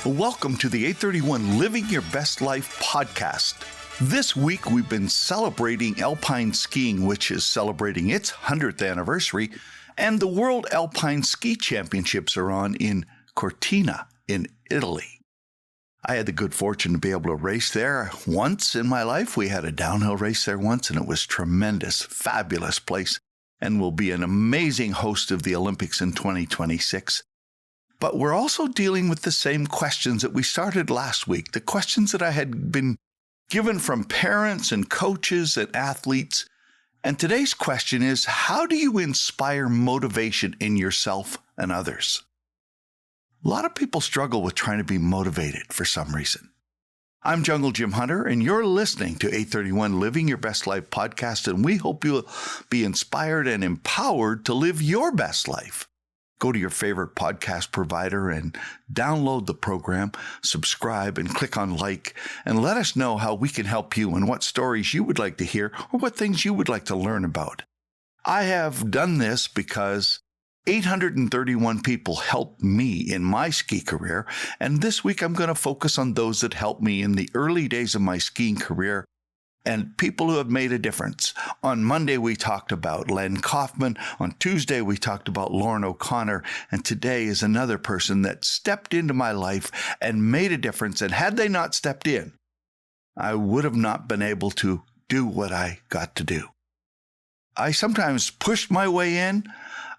Welcome to the 831 Living Your Best Life podcast. This week we've been celebrating alpine skiing, which is celebrating its 100th anniversary, and the World Alpine Ski Championships are on in Cortina in Italy. I had the good fortune to be able to race there once in my life. We had a downhill race there once, and it was tremendous, fabulous place, and will be an amazing host of the Olympics in 2026. But we're also dealing with the same questions that we started last week, the questions that I had been given from parents and coaches and athletes. And today's question is, how do you inspire motivation in yourself and others? A lot of people struggle with trying to be motivated for some reason. I'm Jungle Jim Hunter, and you're listening to 831 Living Your Best Life podcast, and we hope you'll be inspired and empowered to live your best life. Go to your favorite podcast provider and download the program, subscribe, and click on like, and let us know how we can help you and what stories you would like to hear or what things you would like to learn about. I have done this because 831 people helped me in my ski career, and this week I'm going to focus on those that helped me in the early days of my skiing career and people who have made a difference. On Monday, we talked about Len Kaufman. On Tuesday, we talked about Lauren O'Connor. And today is another person that stepped into my life and made a difference. And had they not stepped in, I would have not been able to do what I got to do. I sometimes pushed my way in.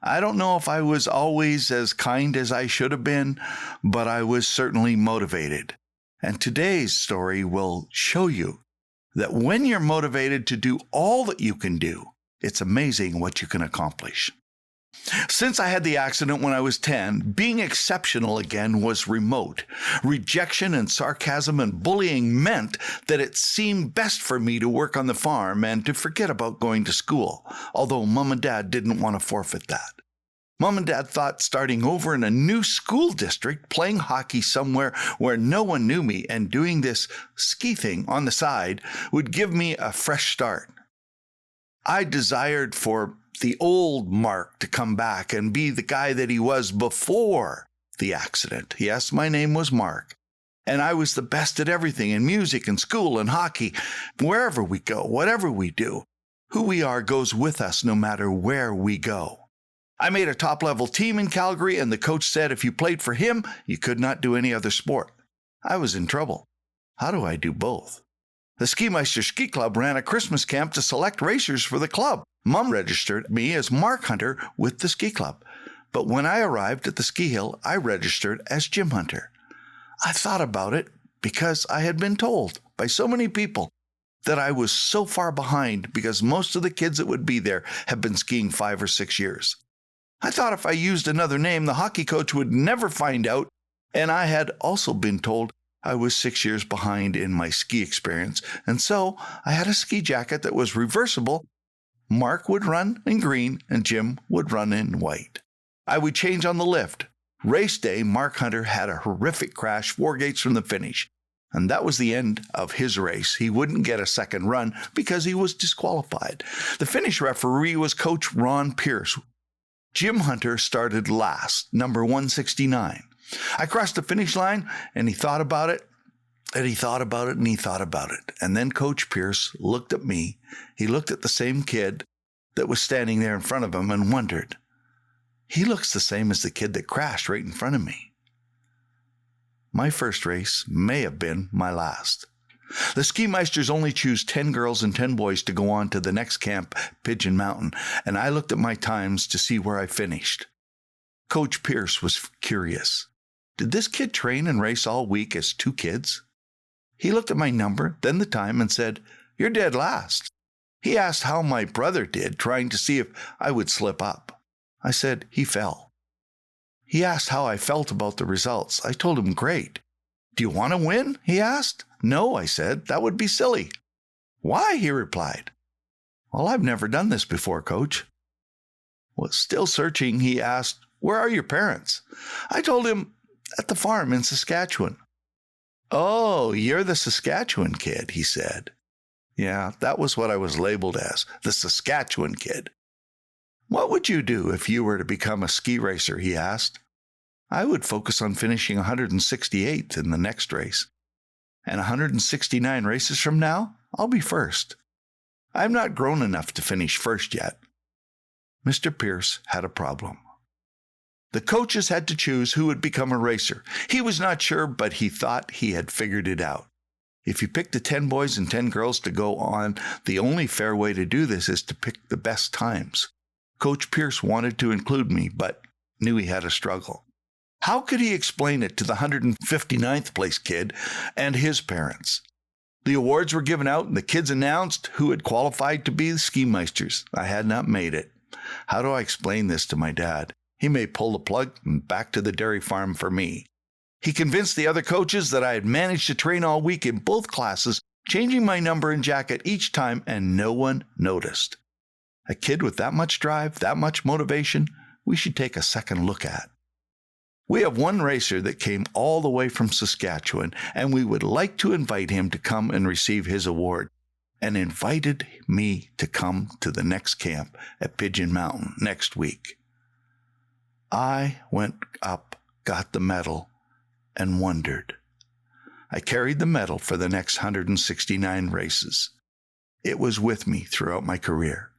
I don't know if I was always as kind as I should have been, but I was certainly motivated. And today's story will show you that when you're motivated to do all that you can do, it's amazing what you can accomplish. Since I had the accident when I was 10, being exceptional again was remote. Rejection and sarcasm and bullying meant that it seemed best for me to work on the farm and to forget about going to school, although Mom and Dad didn't want to forfeit that. Mom and Dad thought starting over in a new school district, playing hockey somewhere where no one knew me, and doing this ski thing on the side would give me a fresh start. I desired for the old Mark to come back and be the guy that he was before the accident. Yes, my name was Mark, and I was the best at everything in music and school and hockey. Wherever we go, whatever we do, who we are goes with us no matter where we go. I made a top-level team in Calgary, and the coach said if you played for him, you could not do any other sport. I was in trouble. How do I do both? The Ski Meister Ski Club ran a Christmas camp to select racers for the club. Mom registered me as Mark Hunter with the ski club. But when I arrived at the ski hill, I registered as Jim Hunter. I thought about it because I had been told by so many people that I was so far behind because most of the kids that would be there have been skiing 5 or 6 years. I thought if I used another name, the hockey coach would never find out, and I had also been told I was 6 years behind in my ski experience, and so I had a ski jacket that was reversible. Mark would run in green, and Jim would run in white. I would change on the lift. Race day, Mark Hunter had a horrific crash 4 gates from the finish, and that was the end of his race. He wouldn't get a second run because he was disqualified. The finish referee was Coach Ron Pierce. Jim Hunter started last, number 169. I crossed the finish line, and he thought about it, and he thought about it, and he thought about it. And then Coach Pierce looked at me. He looked at the same kid that was standing there in front of him and wondered, he looks the same as the kid that crashed right in front of me. My first race may have been my last. The Ski Meisters only choose 10 girls and 10 boys to go on to the next camp, Pigeon Mountain, and I looked at my times to see where I finished. Coach Pierce was curious. Did this kid train and race all week as 2 kids? He looked at my number, then the time, and said, "You're dead last." He asked how my brother did, trying to see if I would slip up. I said he fell. He asked how I felt about the results. I told him great. "Do you want to win?" he asked. "No," I said. "That would be silly." "Why?" he replied. "Well, I've never done this before, Coach." Well, still searching, he asked, "Where are your parents?" I told him, "At the farm in Saskatchewan." "Oh, you're the Saskatchewan kid," he said. Yeah, that was what I was labeled as, the Saskatchewan kid. "What would you do if you were to become a ski racer?" he asked. I would focus on finishing 168th in the next race. And 169 races from now, I'll be first. I'm not grown enough to finish first yet. Mr. Pierce had a problem. The coaches had to choose who would become a racer. He was not sure, but he thought he had figured it out. If you pick the 10 boys and 10 girls to go on, the only fair way to do this is to pick the best times. Coach Pierce wanted to include me, but knew he had a struggle. How could he explain it to the 159th place kid and his parents? The awards were given out and the kids announced who had qualified to be the ski meisters. I had not made it. How do I explain this to my dad? He may pull the plug and back to the dairy farm for me. He convinced the other coaches that I had managed to train all week in both classes, changing my number and jacket each time, and no one noticed. A kid with that much drive, that much motivation, we should take a second look at. We have one racer that came all the way from Saskatchewan, and we would like to invite him to come and receive his award, and invited me to come to the next camp at Pigeon Mountain next week. I went up, got the medal, and wondered. I carried the medal for the next 169 races. It was with me throughout my career.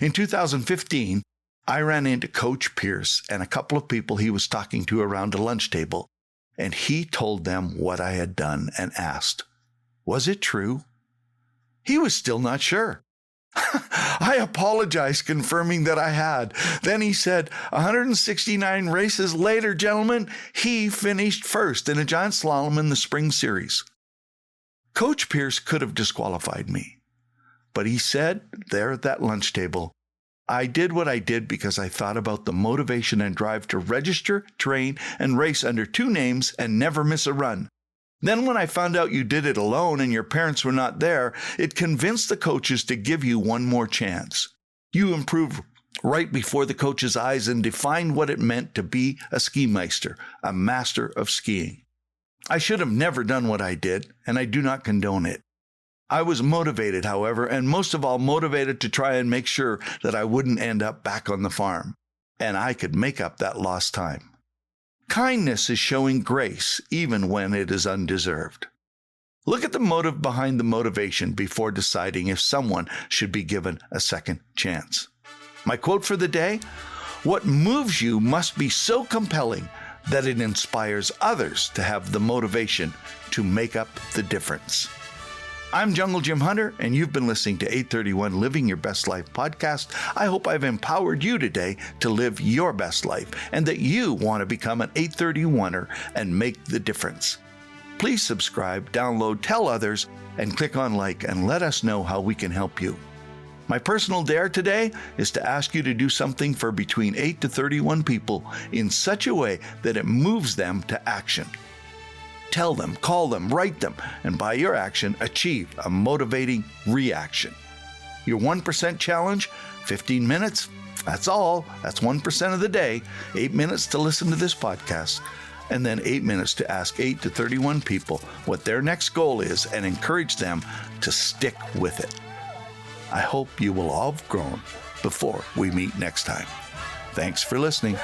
In 2015, I ran into Coach Pierce and a couple of people he was talking to around a lunch table, and he told them what I had done and asked, was it true? He was still not sure. I apologized, confirming that I had. Then he said, 169 races later, gentlemen, he finished first in a giant slalom in the spring series. Coach Pierce could have disqualified me, but he said there at that lunch table, I did what I did because I thought about the motivation and drive to register, train, and race under 2 names and never miss a run. Then when I found out you did it alone and your parents were not there, it convinced the coaches to give you one more chance. You improved right before the coaches' eyes and defined what it meant to be a ski meister, a master of skiing. I should have never done what I did, and I do not condone it. I was motivated, however, and most of all motivated to try and make sure that I wouldn't end up back on the farm, and I could make up that lost time. Kindness is showing grace even when it is undeserved. Look at the motive behind the motivation before deciding if someone should be given a second chance. My quote for the day, what moves you must be so compelling that it inspires others to have the motivation to make up the difference. I'm Jungle Jim Hunter, and you've been listening to 831 Living Your Best Life podcast. I hope I've empowered you today to live your best life and that you want to become an 831er and make the difference. Please subscribe, download, tell others, and click on like and let us know how we can help you. My personal dare today is to ask you to do something for between 8 to 31 people in such a way that it moves them to action. Tell them, call them, write them, and by your action, achieve a motivating reaction. Your 1% challenge, 15 minutes, that's all. That's 1% of the day, 8 minutes to listen to this podcast, and then 8 minutes to ask 8 to 31 people what their next goal is and encourage them to stick with it. I hope you will all have grown before we meet next time. Thanks for listening.